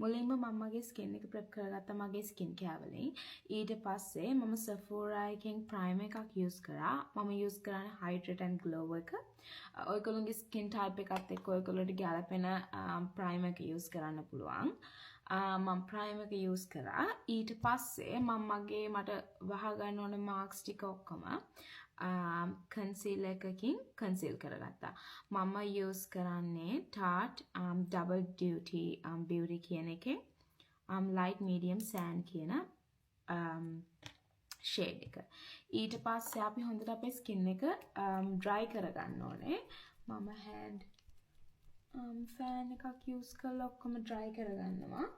මුලින්ම මම මගේ ස්කින් එක ප්‍රෙප් කරගත්තා මගේ ස්කින් කෙයාර් වලින්. ඊට පස්සේ මම Sephora එකෙන් ප්‍රයිමර් එකක් යූස් කරා. මම යූස් කරන්නේ Hydrate and Glow එක. ඔයගොල්ලෝගේ ස්කින් ටයිප් එකත් එක්ක ඔයගොල්ලෝට ගැලපෙන ප්‍රයිමර් එක යූස් කරන්න පුළුවන්. මම ප්‍රයිමර් එක යූස් කරා. ඊට පස්සේ මම මගේ මට වහගන්න ඕන මාක්ස් ටික ඔක්කොම කන්සීලර් එකකින් කන්සීල් කරගත්තා. මම යූස් කරන්නේ Tarte Double Duty Beauty කියන එකේ light medium sand කියන shade එක. ඊට පස්සේ අපි හොඳට අපේ ස්කින් එක dry කරගන්න ඕනේ. මම hand fan එකක් යූස් කරලා ඔක්කොම dry කරගන්නවා.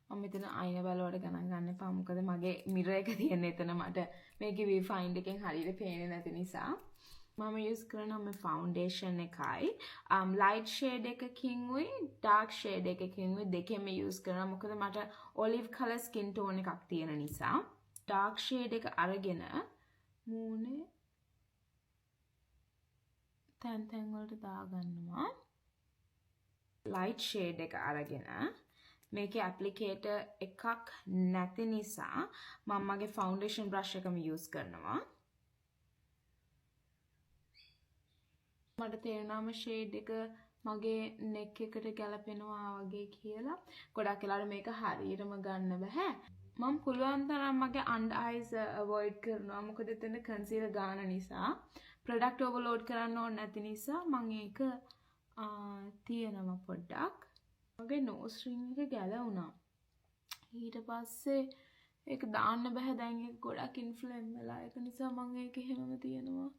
මම මෙතන අයින බලවට ගණන් ගන්න එපා. මොකද මගේ මිරර් එක තියෙන එතන මට මේකේ view find එකෙන් හරියට පේන්නේ නැති නිසා. මම යූස් කරනවා මේ ෆවුන්ඩේෂන් එකයි ලයිට් ෂේඩ් එකකින් උයි ඩාර්ක් ෂේඩ් එකකින් උයි දෙකෙම යූස් කරනවා. මොකද මට ඔලිව් කලර් ස්කින් ටෝන් එකක් තියෙන නිසා. ඩාර්ක් ෂේඩ් එක අරගෙන මූණේ තැන් තැන් වලට දාගන්නවා. ලයිට් ෂේඩ් එක අරගෙන මේකේ ඇප්ලිකේටර් එකක් නැති නිසා මම මගේ ෆවුන්ඩේෂන් බ්‍රෂ් එකම යූස් කරනවා. මට තේරෙනවාම ෂේඩ් එක මගේ නෙක් එකට ගැලපෙනවා වගේ කියලා. ගොඩක් වෙලාවට මේක හරියටම ගන්න බෑ. මම පුළුවන් තරම් මගේ under eyes avoid කරනවා. මොකද එතන concealer ගන්න නිසා product overload කරන්න ඕනේ නැති නිසා මම ඒක තියනවා පොඩ්ඩක්. මගේ nose ring එක ගැලවුණා. ඊට පස්සේ ඒක දාන්න බෑ දැන් ඒක ගොඩක් ඉන්ෆ්ලුවෙන්ස් වෙලා. ඒක නිසා මම ඒක එහෙමම තියනවා.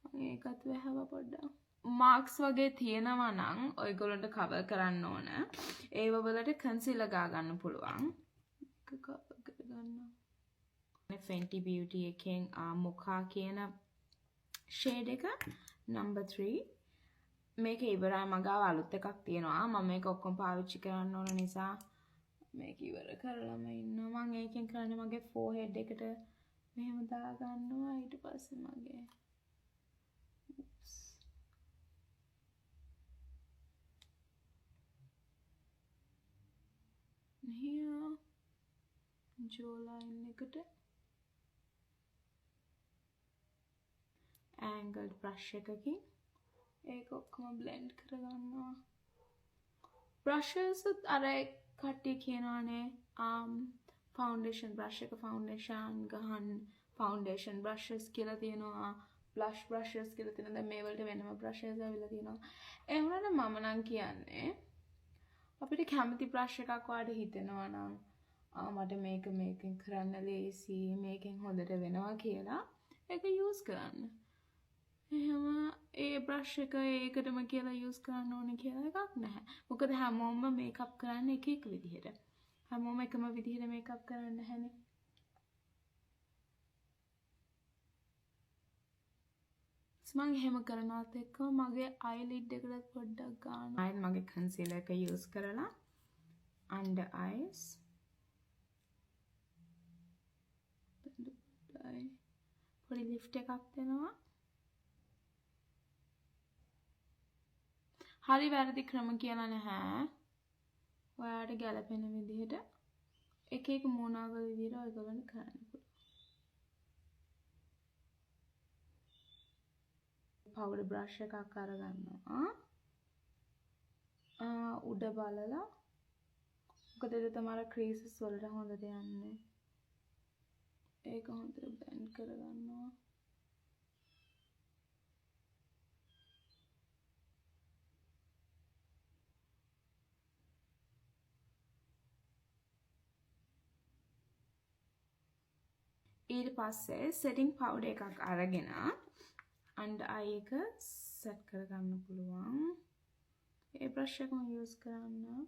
මම ඒකත් වැහුවා පොඩ්ඩක්. මාක්ස් වගේ තියෙනවා නම් ඔයගොල්ලන්ට කවර් කරන්න ඕන. ඒව වලට කන්සීලර් ගා ගන්න පුළුවන්. ඒක කවර් කරගන්න. Fenty Beauty එකෙන් මොකා කියන ෂේඩ් එක number 3 මේක ඉවරයි. මගාව අලුත් එකක් තියෙනවා. මම මේක ඔක්කොම පාවිච්චි කරන්න ඕන නිසා මේක ඉවර කරලාම ඉන්නවා. මම ඒකෙන් කරන්නේ මගේ forehead එකට මෙහෙම දා ගන්නවා. ඊට පස්සේ මගේ here jawline එකට angled brush එකකින් ඒක ඔක්කොම blend කරගන්නවා. brushes අර කට්ටිය කියනවානේ foundation brush එක foundation ගහන්න foundation brushes කියලා තියෙනවා. blush brushes කියලා තියෙනවා. දැන් මේ වලට වෙනම brushes ආවිලා තියෙනවා. ඒ වුණාට මම නම් කියන්නේ අපිට කැමති brush එකක් වාට හිතෙනවා නම් මට මේකෙන් කරන්න ලේසි මේකෙන් හොඳට වෙනවා කියලා ඒක use කරන්න. එහෙම ඒ brush එක ඒකටම කියලා use කරන්න ඕනේ කියලා එකක් නැහැ. මොකද හැමෝම මේකප් කරන්නේ එක එක විදිහට. හැමෝම එකම විදිහට මේකප් කරන්නේ නැහැනේ. මම එහෙම කරනවත් එක්ක මගේ eyelid එකට පොඩ්ඩක් ගන්න. ආයෙත් මගේ concealer එක use කරලා under eyes පොඩි lift එකක් දෙනවා. හරි වැරදි ක්‍රම කියලා නැහැ. ඔයාලට ගැලපෙන විදිහට එක එක මොනාගල විදිහට ඔයගොල්ලන්ට කරන්න පුළුවන්. powder brush එකක් අරගන්නවා. උඩ බලලා මොකද ඒක තමයි creases වලට හොඳට යන්නේ. ඒක හොඳට blend කරගන්නවා. ඊට පස්සේ setting powder එකක් අරගෙන under eye එක set කරගන්න පුළුවන්. ඒ brush එකම use කරන්න.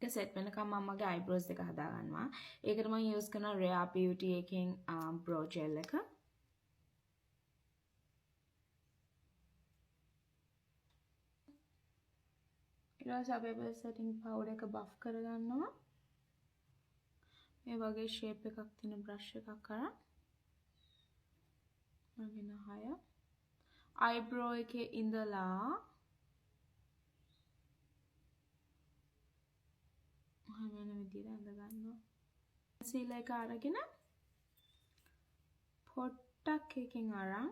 ඒක set වෙනකම් මම මගේ eyebrows එක හදා ගන්නවා. ඒකට මම use කරන Rare Beauty එකෙන් brow gel එක. ඊට පස්සේ අපි setting powder එක buff කරගන්නවා. මේ වගේ shape එකක් තියෙන brush එකක් අරන් මගෙන 6 eyebrow එකේ ඉඳලා වෙන විදිහට අඳ ගන්නවා. concealer එක අරගෙන පොට්ටක් එකකින් අරන්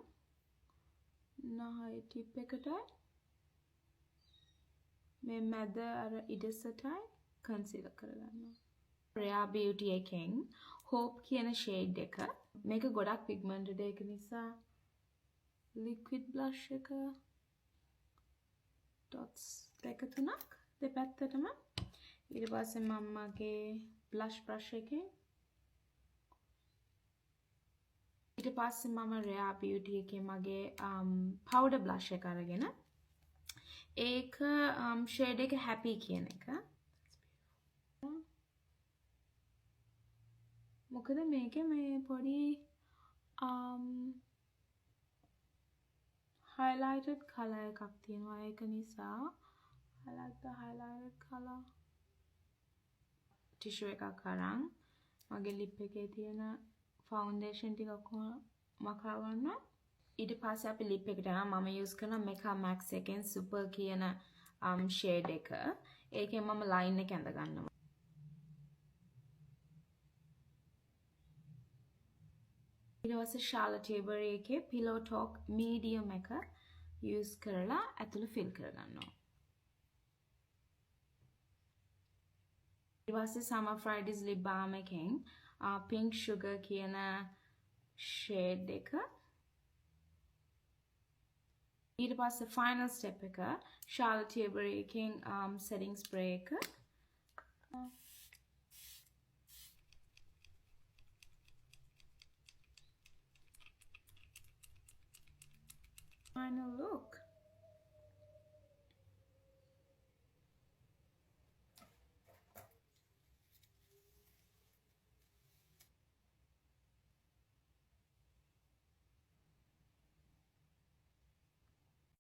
නහය ටිප් එකටයි මේ මැද අර ඉඩසටයි concealer කරගන්නවා. Rare Beauty එකෙන් Hope කියන shade එක. මේක ගොඩක් pigmented එක නිසා liquid blush එක dots දෙක තුනක් දෙපැත්තටම. ඊට පස්සේ මම මගේ blush brush එකෙන් ඊට පස්සේ මම Rare Beauty එකේ මගේ powder blush එක අරගෙන ඒක shade එක happy කියන එක. මොකද මේකේ මේ පොඩි highlighted color එකක් තියෙනවා. ඒක නිසා I like the highlighted color. tissue එකක් අරන් මගේ lip එකේ තියෙන foundation ටික ඔක්කොම මකා ගන්නවා. ඊට පස්සේ අපි lip එකට යනවා. මම use කරන Mecca Max එකෙන් super කියන shade එක. ඒකෙන් මම line එක ඇඳ ගන්නවා. ඊට පස්සේ Charlotte Tilbury එකේ Pillow Talk medium එක use කරලා ඇතුළ fill කරගන්නවා. ඊට පස්සේ Summer Fridays lip balm එකෙන් Pink Sugar කියන shade එක. ඊට පස්සේ final step එක Charlotte Tilbury එකෙන් setting spray එක. Final look.